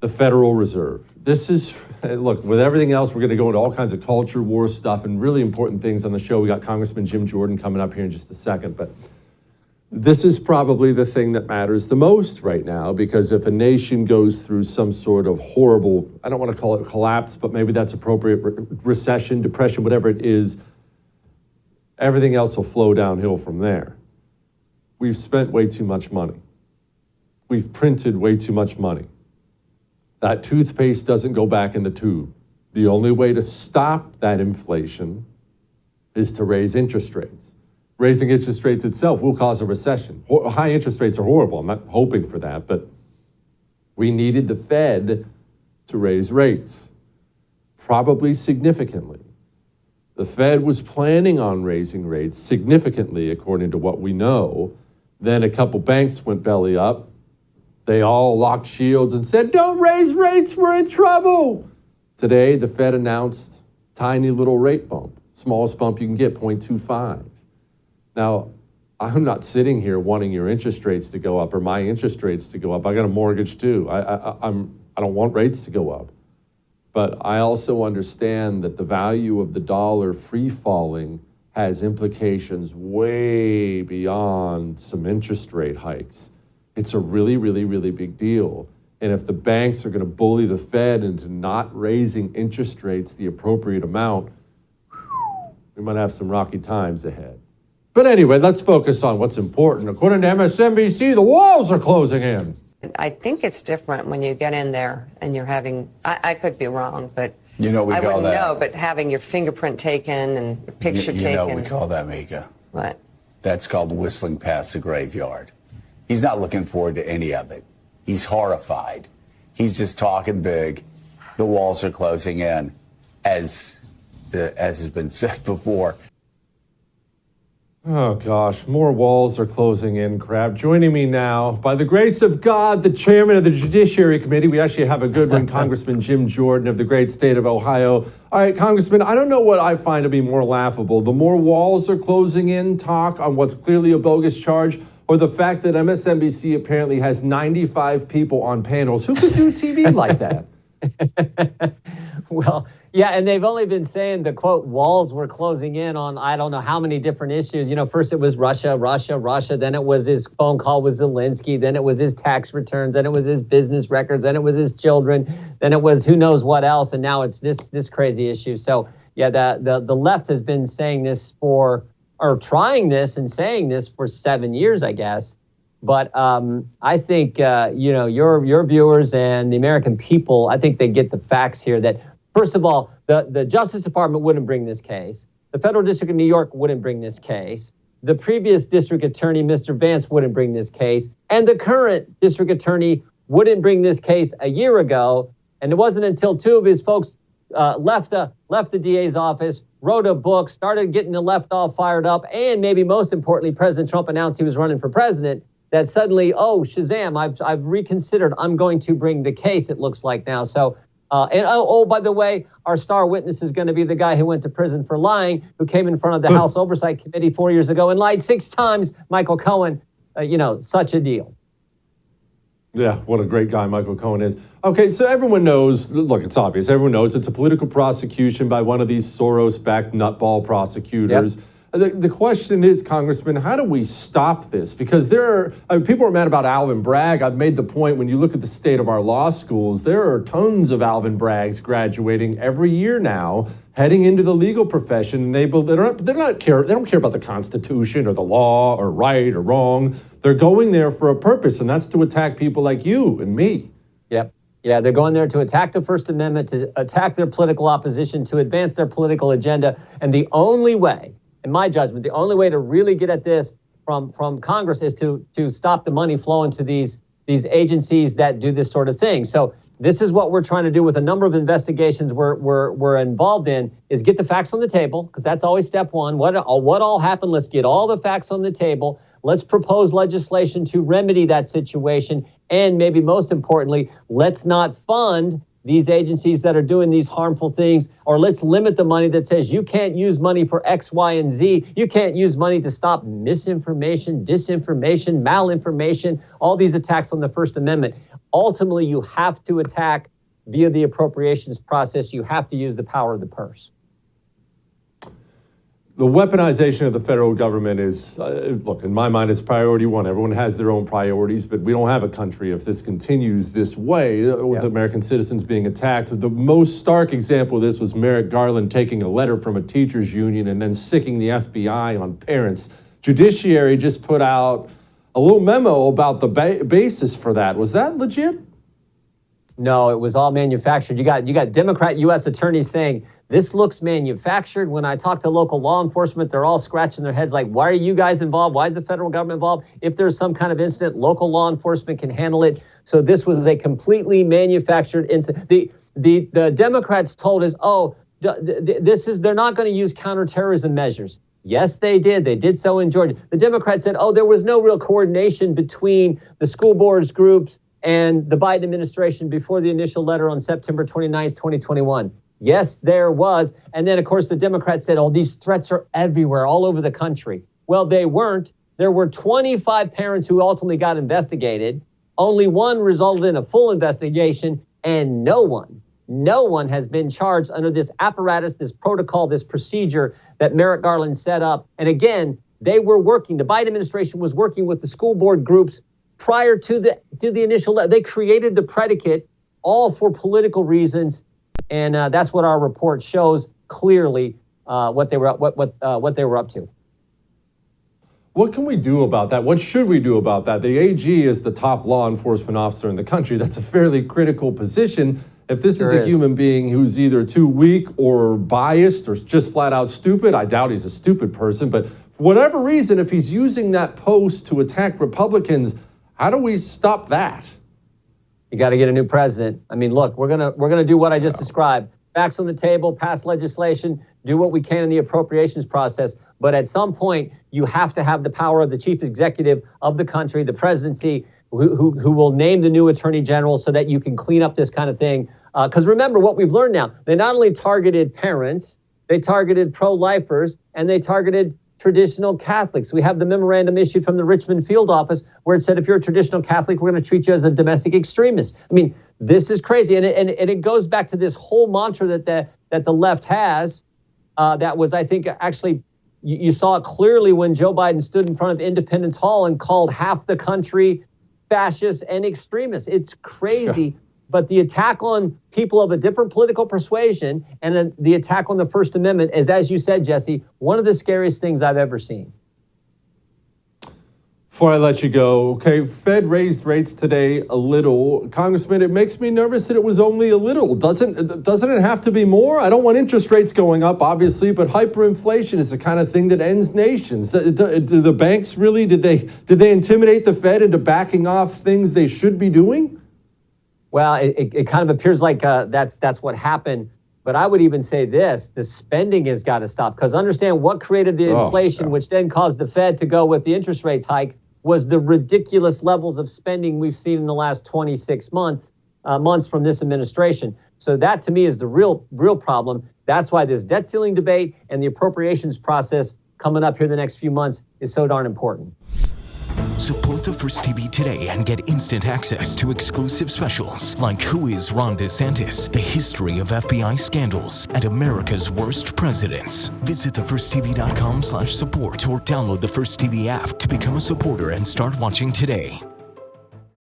the Federal Reserve. This is, look, with everything else, we're going to go into all kinds of culture war stuff and really important things on the show. We got Congressman Jim Jordan coming up here in just a second, but this is probably the thing that matters the most right now, because if a nation goes through some sort of horrible, I don't want to call it collapse, but maybe that's appropriate, recession, depression, whatever it is, everything else will flow downhill from there. We've spent way too much money. We've printed way too much money. That toothpaste doesn't go back in the tube. The only way to stop that inflation is to raise interest rates. Raising interest rates itself will cause a recession. High interest rates are horrible. I'm not hoping for that, but we needed the Fed to raise rates, probably significantly. The Fed was planning on raising rates significantly, according to what we know. Then a couple banks went belly up. They all locked shields and said, don't raise rates, we're in trouble. Today, the Fed announced tiny little rate bump, smallest bump you can get, 0.25. Now, I'm not sitting here wanting your interest rates to go up or my interest rates to go up. I got a mortgage too. I don't want rates to go up. But I also understand that the value of the dollar free falling has implications way beyond some interest rate hikes. It's a really, really, really big deal. And if the banks are going to bully the Fed into not raising interest rates the appropriate amount, we might have some rocky times ahead. But anyway, let's focus on what's important. According to MSNBC, the walls are closing in. I think it's different when you get in there and you're having, I could be wrong, but you know, I wouldn't know, but having your fingerprint taken and your picture taken. You know what we call that, Mika? What? That's called whistling past the graveyard. He's not looking forward to any of it. He's horrified. He's just talking big. The walls are closing in, as has been said before. Oh gosh, more walls are closing in crap. Joining me now, by the grace of God, the chairman of the Judiciary Committee. We actually have a good one, Congressman Jim Jordan of the great state of Ohio. All right, Congressman, I don't know what I find to be more laughable. The more walls are closing in talk on what's clearly a bogus charge, or the fact that MSNBC apparently has 95 people on panels. Who could do TV like that? Well, yeah, and they've only been saying the, quote, walls were closing in on I don't know how many different issues. You know, first it was Russia. Then it was his phone call with Zelensky. Then it was his tax returns. Then it was his business records. Then it was his children. Then it was who knows what else. And now it's this crazy issue. So, yeah, the left has been saying this trying this and saying this for 7 years, I guess. But I think, your viewers and the American people, I think they get the facts here that, first of all, the Justice Department wouldn't bring this case. The Federal District of New York wouldn't bring this case. The previous district attorney, Mr. Vance, wouldn't bring this case. And the current district attorney wouldn't bring this case a year ago. And it wasn't until two of his folks left the DA's office, wrote a book, started getting the left all fired up, and maybe most importantly, President Trump announced he was running for president, that suddenly, oh, Shazam, I've reconsidered. I'm going to bring the case, it looks like now. So, by the way, our star witness is going to be the guy who went to prison for lying, who came in front of the House Oversight Committee 4 years ago and lied 6 times, Michael Cohen. Such a deal. Yeah, what a great guy Michael Cohen is. Okay, so everyone knows, look, it's obvious. Everyone knows it's a political prosecution by one of these Soros-backed nutball prosecutors. Yep. The question is, Congressman, how do we stop this? Because people are mad about Alvin Bragg. I've made the point, when you look at the state of our law schools, there are tons of Alvin Braggs graduating every year now, heading into the legal profession. And they don't care about the Constitution or the law or right or wrong. They're going there for a purpose, and that's to attack people like you and me. Yep. Yeah, they're going there to attack the First Amendment, to attack their political opposition, to advance their political agenda. And the only way, in my judgment, the only way to really get at this from Congress is to stop the money flowing to these agencies that do this sort of thing. So this is what we're trying to do with a number of investigations we're involved in, is get the facts on the table, because that's always step one. What all happened? Let's get all the facts on the table. Let's propose legislation to remedy that situation. And maybe most importantly, let's not fund these agencies that are doing these harmful things, or let's limit the money that says you can't use money for X, Y, and Z. You can't use money to stop misinformation, disinformation, malinformation, all these attacks on the First Amendment. Ultimately, you have to attack via the appropriations process. You have to use the power of the purse. The weaponization of the federal government is, look, in my mind, it's priority one. Everyone has their own priorities, but we don't have a country if this continues this way with American citizens being attacked. The most stark example of this was Merrick Garland taking a letter from a teachers union and then sicking the FBI on parents. Judiciary just put out a little memo about the basis for that. Was that legit? No, it was all manufactured. You got Democrat U.S. attorneys saying this looks manufactured. When I talk to local law enforcement, they're all scratching their heads like, why are you guys involved? Why is the federal government involved? If there's some kind of incident, local law enforcement can handle it. So this was a completely manufactured incident. The Democrats told us, they're not going to use counterterrorism measures. Yes, they did. They did so in Georgia. The Democrats said, there was no real coordination between the school boards groups and the Biden administration before the initial letter on September 29th, 2021. Yes, there was. And then, of course, the Democrats said, these threats are everywhere, all over the country. Well, they weren't. There were 25 parents who ultimately got investigated. Only one resulted in a full investigation, and no one has been charged under this apparatus, this protocol, this procedure that Merrick Garland set up. And again, the Biden administration was working with the school board groups prior to the initial letter. They created the predicate all for political reasons, and that's what our report shows clearly what they were up to. What can we do about that? What should we do about that? The AG is the top law enforcement officer in the country. That's a fairly critical position. If this is a human being who's either too weak or biased or just flat out stupid, I doubt he's a stupid person, but for whatever reason, if he's using that post to attack Republicans, how do we stop that? You got to get a new president. I mean, look, we're gonna do what I just described. Facts on the table, pass legislation, do what we can in the appropriations process. But at some point, you have to have the power of the chief executive of the country, the presidency, who will name the new attorney general so that you can clean up this kind of thing. Because remember what we've learned now. They not only targeted parents, they targeted pro-lifers, and they targeted traditional Catholics. We have the memorandum issued from the Richmond field office where it said, if you're a traditional Catholic, we're going to treat you as a domestic extremist. I mean, this is crazy. And it goes back to this whole mantra that the left has that was, I think, actually, you saw it clearly when Joe Biden stood in front of Independence Hall and called half the country fascists and extremists. It's crazy. But the attack on people of a different political persuasion and the attack on the First Amendment is, as you said, Jesse, one of the scariest things I've ever seen. Before I let you go, okay, Fed raised rates today a little. Congressman, it makes me nervous that it was only a little. Doesn't it have to be more? I don't want interest rates going up, obviously, but hyperinflation is the kind of thing that ends nations. Do the banks really, did they intimidate the Fed into backing off things they should be doing? Well, it kind of appears like that's what happened. But I would even say this, the spending has got to stop. Because understand what created the inflation, which then caused the Fed to go with the interest rates hike, was the ridiculous levels of spending we've seen in the last 26 months from this administration. So that, to me, is the real problem. That's why this debt ceiling debate and the appropriations process coming up here the next few months is so darn important. Support the First TV today and get instant access to exclusive specials like Who is Ron DeSantis, the history of FBI scandals, and America's worst presidents. Visit thefirsttv.com/support or download the First TV app to become a supporter and start watching today.